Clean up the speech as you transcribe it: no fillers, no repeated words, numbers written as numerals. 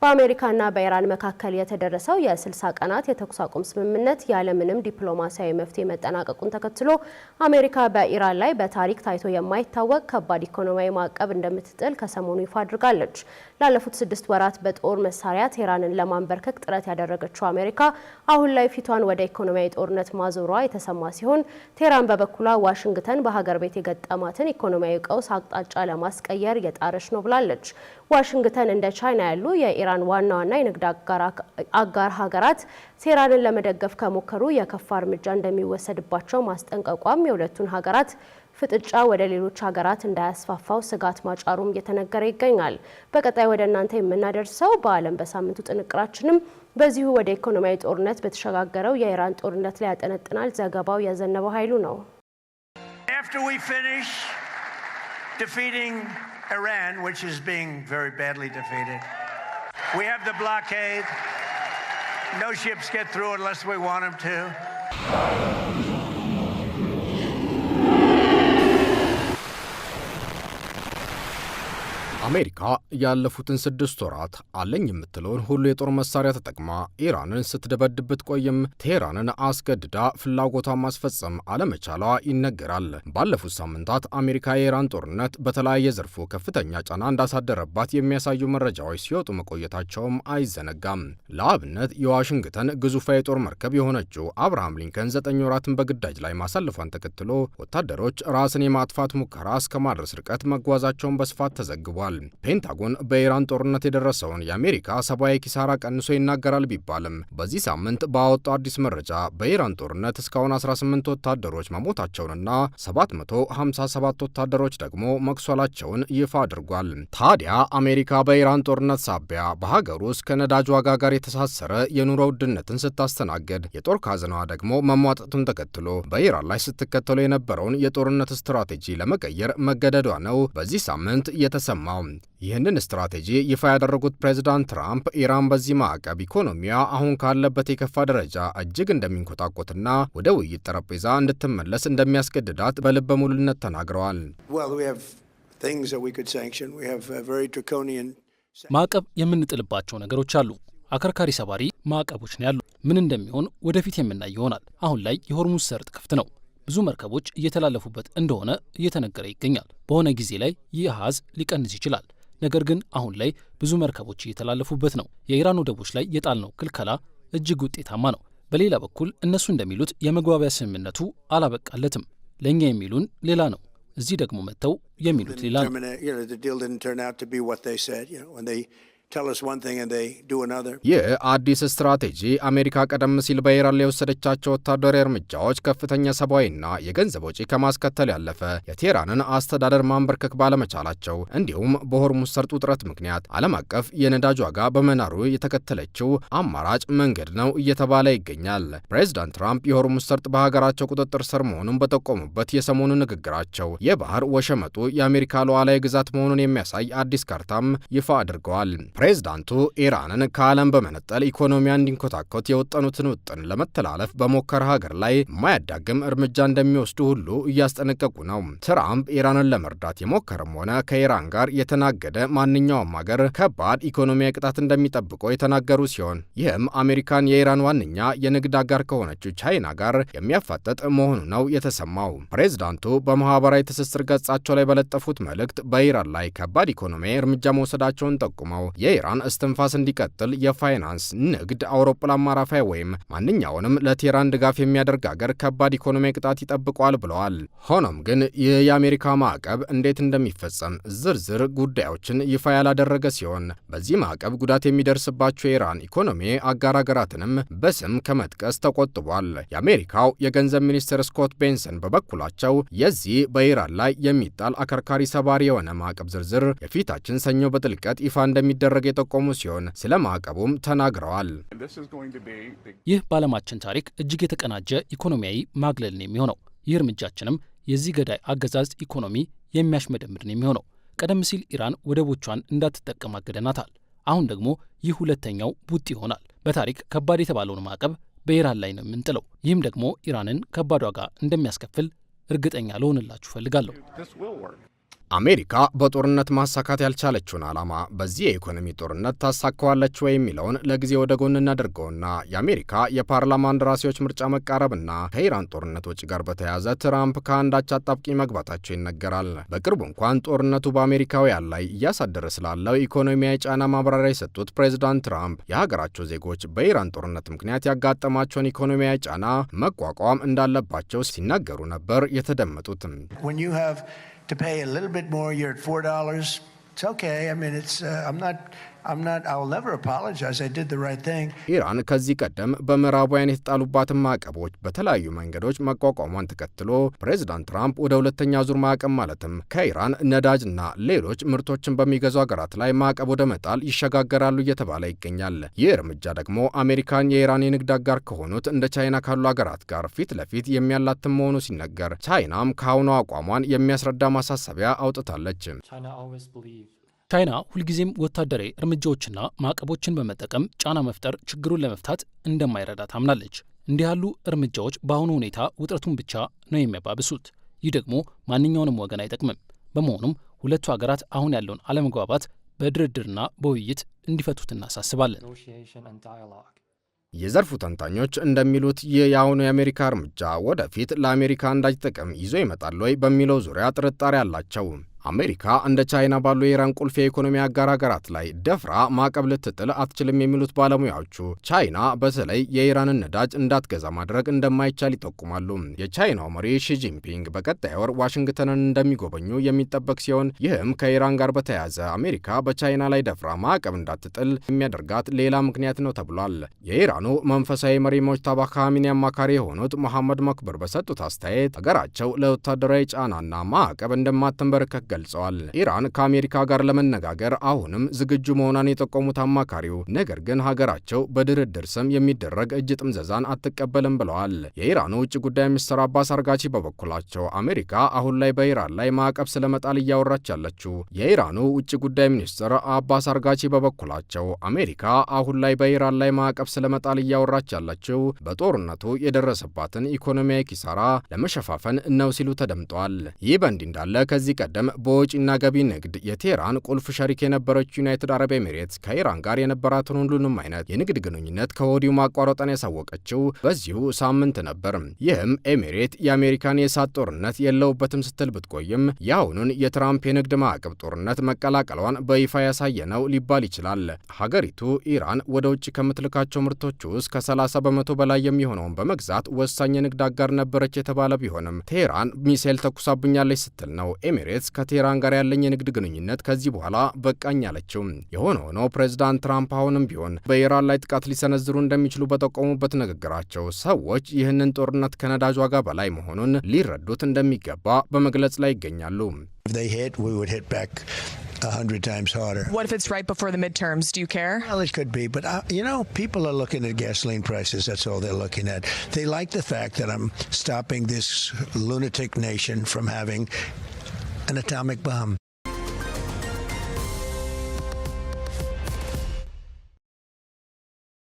በአሜሪካና በኢራን መካከል የተደረሰው የ60 ቀናት የተኩስ አቁም ስምምነት ያለምንም ዲፕሎማሲያዊ መፍትሄ መጠናቀቁን ተከትሎ አሜሪካ በኢራን ላይ በታሪክ ታይቶ የማይታወቅ ከባድ ኢኮኖሚያዊ ማዕቀብ እንደምትጥል ከሰሞኑ ይፋ አድርጋለች። ላለፉት 6 ወራት በጦር መሳሪያ ቴህራንን ለማንበርከክ ጥረት ያደረገችው አሜሪካ አሁን ላይ ፊቷን ወደ ኢኮኖሚያዊ ጦርነት ማዞሯ የተሰማ ሲሆን ቴህራን በበኩሏ ዋሽንግተን በሀገር ቤት የገጠማትን ኢኮኖሚያዊ ቀውስ አቅጣጫ ለማስቀየር እየጣረች ነው ብላለች። ዋሽንግተን እንደ ቻይና ያሉ የኢራን ዋና የንግድ አጋር ሀገራት ቴህራንን ለመደገፍ ከሞከሩ የከፋ እርምጃ እንደሚወሰድባቸው ማስጠንቀቋም የሁለቱን ሀገራት ፍጥጫ ወደ ሌሎች ሀገራት እንዳያስፋፋው ስጋት ማጫሩም እየተነገረ ይገኛል። በቀጣይ ወደ እናንተ የምናደርሰው በዓለም በሳምንቱ ጥንቅራችንም በዚሁ ወደ ኢኮኖሚያዊ ጦርነት በተሸጋገረው የኢራን ጦርነት ላይ ያጠነጥናል። ዘገባው የዘነበው ኃይሉ ነው። Iran, which is being very badly defeated. We have the blockade. No ships get through unless we want them to. አሜሪካ ያለፉትን 6 ወራት አለኝ የምትለውን ሁሉ የጦር መሳሪያ ተጠቅማ ኢራንን ስትደበድብ ብትቆይም ቴህራንን አስገድዳ ፍላጎቷን ማስፈጸም አለመቻሏ ይነገራል። ባለፉት ሳምንታት አሜሪካ የኢራን ጦርነት በተለያየ ዘርፉ ከፍተኛ ጫና እንዳሳደረባት የሚያሳዩ መረጃዎች ሲወጡ መቆየታቸውም አይዘነጋም። ለአብነት የዋሽንግተን ግዙፍ የጦር መርከብ የሆነችው አብርሃም ሊንከን 9 ወራትን በግዳጅ ላይ ማሳለፏን ተከትሎ ወታደሮች ራስን የማጥፋት ሙከራ እስከ ማድረስ ርቀት መጓዛቸውን በስፋት ተዘግቧል። ፔንታጎን በኢራን ጦርነት የደረሰውን የአሜሪካ ሰብአዊ ኪሳራ ቀንሶ ይናገራል ቢባልም በዚህ ሳምንት ባወጣው አዲስ መረጃ በኢራን ጦርነት እስካሁን 18 ወታደሮች መሞታቸውንና 757 ወታደሮች ደግሞ መቁሰላቸውን ይፋ አድርጓል። ታዲያ አሜሪካ በኢራን ጦርነት ሳቢያ በሀገር ውስጥ ከነዳጅ ዋጋ ጋር የተሳሰረ የኑሮ ውድነትን ስታስተናግድ የጦር ካዝናዋ ደግሞ መሟጠጡን ተከትሎ በኢራን ላይ ስትከተሉ የነበረውን የጦርነት ስትራቴጂ ለመቀየር መገደዷ ነው በዚህ ሳምንት የተሰማው። ይህንን ስትራቴጂ ይፋ ያደረጉት ፕሬዝዳንት ትራምፕ ኢራን በዚህ ማዕቀብ ኢኮኖሚያ አሁን ካለበት የከፋ ደረጃ እጅግ እንደሚንኮታኮትና ወደ ውይይት ጠረጴዛ እንድትመለስ እንደሚያስገድዳት በልበ ሙሉነት ተናግረዋል። ማዕቀብ የምንጥልባቸው ነገሮች አሉ። አከርካሪ ሰባሪ ማዕቀቦች ነው ያሉ። ምን እንደሚሆን ወደፊት የምናይ ይሆናል። አሁን ላይ የሆርሙዝ ሰርጥ ክፍት ነው። ብዙ መርከቦች እየተላለፉበት እንደሆነ እየተነገረ ይገኛል። በሆነ ጊዜ ላይ ይህ አሃዝ ሊቀንስ ይችላል። ነገር ግን አሁን ላይ ብዙ መርከቦች እየተላለፉበት ነው። የኢራን ወደቦች ላይ የጣልነው ክልከላ እጅግ ውጤታማ ነው። በሌላ በኩል እነሱ እንደሚሉት የመግባቢያ ስምምነቱ አላበቃለትም። ለእኛ የሚሉን ሌላ ነው። እዚህ ደግሞ መጥተው የሚሉት ሌላ ነው። ይህ አዲስ ስትራቴጂ አሜሪካ ቀደም ሲል በኢራን ላይ የወሰደቻቸው ወታደራዊ እርምጃዎች ከፍተኛ ሰብአዊና የገንዘብ ወጪ ከማስከተል ያለፈ የቴህራንን አስተዳደር ማንበርከክ ባለመቻላቸው እንዲሁም በሆርሙዝ ሰርጥ ውጥረት ምክንያት ዓለም አቀፍ የነዳጅ ዋጋ በመናሩ የተከተለችው አማራጭ መንገድ ነው እየተባለ ይገኛል። ፕሬዝዳንት ትራምፕ የሆርሙዝ ሰርጥ በሀገራቸው ቁጥጥር ስር መሆኑን በጠቆሙበት የሰሞኑ ንግግራቸው የባህር ወሸመጡ የአሜሪካ ሉዓላዊ ግዛት መሆኑን የሚያሳይ አዲስ ካርታም ይፋ አድርገዋል። ፕሬዝዳንቱ ኢራንን ከዓለም በመነጠል ኢኮኖሚያ እንዲንኮታኮት የወጠኑትን ውጥን ለመተላለፍ በሞከረ ሀገር ላይ የማያዳግም እርምጃ እንደሚወስዱ ሁሉ እያስጠነቀቁ ነው። ትራምፕ ኢራንን ለመርዳት የሞከረም ሆነ ከኢራን ጋር የተናገደ ማንኛውም ሀገር ከባድ ኢኮኖሚያዊ ቅጣት እንደሚጠብቀው የተናገሩ ሲሆን ይህም አሜሪካን የኢራን ዋነኛ የንግድ አጋር ከሆነችው ቻይና ጋር የሚያፋጠጥ መሆኑ ነው የተሰማው። ፕሬዝዳንቱ በማህበራዊ ትስስር ገጻቸው ላይ በለጠፉት መልእክት በኢራን ላይ ከባድ ኢኮኖሚያዊ እርምጃ መውሰዳቸውን ጠቁመው የኢራን እስትንፋስ እንዲቀጥል የፋይናንስ፣ ንግድ፣ አውሮፕላን ማረፊያ ወይም ማንኛውንም ለቴህራን ድጋፍ የሚያደርግ ሀገር ከባድ ኢኮኖሚ ቅጣት ይጠብቀዋል ብለዋል። ሆኖም ግን ይህ የአሜሪካ ማዕቀብ እንዴት እንደሚፈጸም ዝርዝር ጉዳዮችን ይፋ ያላደረገ ሲሆን በዚህ ማዕቀብ ጉዳት የሚደርስባቸው የኢራን ኢኮኖሚ አጋር ሀገራትንም በስም ከመጥቀስ ተቆጥቧል። የአሜሪካው የገንዘብ ሚኒስትር ስኮት ቤንሰን በበኩላቸው የዚህ በኢራን ላይ የሚጣል አከርካሪ ሰባሪ የሆነ ማዕቀብ ዝርዝር የፊታችን ሰኞ በጥልቀት ይፋ እንደሚደረግ የጠቆሙ ሲሆን ስለ ማዕቀቡም ተናግረዋል። ይህ በዓለማችን ታሪክ እጅግ የተቀናጀ ኢኮኖሚያዊ ማግለል ነው የሚሆነው። ይህ እርምጃችንም የዚህ ገዳይ አገዛዝ ኢኮኖሚ የሚያሽመደምድ ነው የሚሆነው። ቀደም ሲል ኢራን ወደቦቿን እንዳትጠቀም አገደናታል። አሁን ደግሞ ይህ ሁለተኛው ቡጥ ይሆናል። በታሪክ ከባድ የተባለውን ማዕቀብ በኢራን ላይ ነው የምንጥለው። ይህም ደግሞ ኢራንን ከባድ ዋጋ እንደሚያስከፍል እርግጠኛ ልሆንላችሁ ፈልጋለሁ። አሜሪካ በጦርነት ማሳካት ያልቻለችውን ዓላማ በዚህ የኢኮኖሚ ጦርነት ታሳካዋለች ወይ የሚለውን ለጊዜ ወደ ጎን እናደርገውና የአሜሪካ የፓርላማ እንደራሴዎች ምርጫ መቃረብና ከኢራን ጦርነት ወጪ ጋር በተያያዘ ትራምፕ ከአንዳች አጣብቂኝ መግባታቸው ይነገራል። በቅርቡ እንኳን ጦርነቱ በአሜሪካውያን ላይ እያሳደረ ስላለው ኢኮኖሚያዊ ጫና ማብራሪያ የሰጡት ፕሬዚዳንት ትራምፕ የሀገራቸው ዜጎች በኢራን ጦርነት ምክንያት ያጋጠማቸውን ኢኮኖሚያዊ ጫና መቋቋም እንዳለባቸው ሲናገሩ ነበር የተደመጡትም። To pay a little bit more, you're at $4. It's okay. I mean, I'll never apologize. I did the right thing. ኢራን ከዚህ ቀደም በምዕራባውያን የተጣሉባትን ማዕቀቦች በተለያዩ መንገዶች መቋቋሟን ተከትሎ ፕሬዚዳንት ትራምፕ ወደ ሁለተኛ ዙር ማዕቀብ ማለትም ከኢራን ነዳጅና ሌሎች ምርቶችን በሚገዙ ሀገራት ላይ ማዕቀብ ወደ መጣል ይሸጋገራሉ እየተባለ ይገኛል። ይህ እርምጃ ደግሞ አሜሪካን የኢራን የንግድ አጋር ከሆኑት እንደ ቻይና ካሉ ሀገራት ጋር ፊት ለፊት የሚያላትም መሆኑ ሲነገር፣ ቻይናም ከአሁኑ አቋሟን የሚያስረዳ ማሳሰቢያ አውጥታለች። ቻይና ሁልጊዜም ወታደራዊ እርምጃዎችና ማዕቀቦችን በመጠቀም ጫና መፍጠር ችግሩን ለመፍታት እንደማይረዳ ታምናለች። እንዲህ ያሉ እርምጃዎች በአሁኑ ሁኔታ ውጥረቱን ብቻ ነው የሚያባብሱት። ይህ ደግሞ ማንኛውንም ወገን አይጠቅምም። በመሆኑም ሁለቱ ሀገራት አሁን ያለውን አለመግባባት በድርድርና በውይይት እንዲፈቱት እናሳስባለን። የዘርፉ ተንታኞች እንደሚሉት ይህ የአሁኑ የአሜሪካ እርምጃ ወደፊት ለአሜሪካ አንዳች ጥቅም ይዞ ይመጣል ወይ በሚለው ዙሪያ ጥርጣሬ አላቸው። አሜሪካ እንደ ቻይና ባሉ የኢራን ቁልፍ የኢኮኖሚ አጋር ሀገራት ላይ ደፍራ ማዕቀብ ልትጥል አትችልም የሚሉት ባለሙያዎቹ ቻይና በተለይ የኢራንን ነዳጅ እንዳትገዛ ማድረግ እንደማይቻል ይጠቁማሉ። የቻይናው መሪ ሺጂንፒንግ በቀጣይ ወር ዋሽንግተንን እንደሚጎበኙ የሚጠበቅ ሲሆን ይህም ከኢራን ጋር በተያያዘ አሜሪካ በቻይና ላይ ደፍራ ማዕቀብ እንዳትጥል የሚያደርጋት ሌላ ምክንያት ነው ተብሏል። የኢራኑ መንፈሳዊ መሪ ሞጅታባ ካሚኒ አማካሪ የሆኑት መሐመድ መክብር በሰጡት አስተያየት ሀገራቸው ለወታደራዊ ጫናና ማዕቀብ እንደማትንበረከክ ገልጸዋል። ኢራን ከአሜሪካ ጋር ለመነጋገር አሁንም ዝግጁ መሆኗን የጠቆሙት አማካሪው ነገር ግን ሀገራቸው በድርድር ስም የሚደረግ እጅ ጥምዘዛን አትቀበልም ብለዋል። የኢራኑ ውጭ ጉዳይ ሚኒስትር አባስ አርጋቺ በበኩላቸው አሜሪካ አሁን ላይ በኢራን ላይ ማዕቀብ ስለመጣል እያወራች ያለችው። የኢራኑ ውጭ ጉዳይ ሚኒስትር አባስ አርጋቺ በበኩላቸው አሜሪካ አሁን ላይ በኢራን ላይ ማዕቀብ ስለመጣል እያወራች ያለችው በጦርነቱ የደረሰባትን ኢኮኖሚያዊ ኪሳራ ለመሸፋፈን ነው ሲሉ ተደምጠዋል። ይህ በእንዲህ እንዳለ ከዚህ ቀደም በወጪና ገቢ ንግድ የቴህራን ቁልፍ ሸሪክ የነበረችው ዩናይትድ አረብ ኤሚሬትስ ከኢራን ጋር የነበራትን ሁሉንም አይነት የንግድ ግንኙነት ከወዲሁ ማቋረጧን ያሳወቀችው በዚሁ ሳምንት ነበር። ይህም ኤሚሬት የአሜሪካን የእሳት ጦርነት የለውበትም ስትል ብትቆይም የአሁኑን የትራምፕ የንግድ ማዕቀብ ጦርነት መቀላቀሏን በይፋ ያሳየ ነው ሊባል ይችላል። ሀገሪቱ ኢራን ወደ ውጭ ከምትልካቸው ምርቶች ውስጥ ከ30 በመቶ በላይ የሚሆነውን በመግዛት ወሳኝ የንግድ አጋር ነበረች የተባለ ቢሆንም ቴህራን ሚሳኤል ተኩሳብኛለች ስትል ነው ኤሚሬትስ ከቴህራን ጋር ያለኝ የንግድ ግንኙነት ከዚህ በኋላ በቃኝ አለችው። የሆነ ሆኖ ፕሬዚዳንት ትራምፕ አሁንም ቢሆን በኢራን ላይ ጥቃት ሊሰነዝሩ እንደሚችሉ በጠቆሙበት ንግግራቸው ሰዎች ይህንን ጦርነት ከነዳጅ ዋጋ በላይ መሆኑን ሊረዱት እንደሚገባ በመግለጽ ላይ ይገኛሉ። If they hit, we would hit back 100 times harder. What if it's right before the midterms? Do you care? Well, it could be, but people are looking at gasoline prices. That's all they're looking at. They like the fact that I'm stopping this lunatic nation from having an atomic bomb.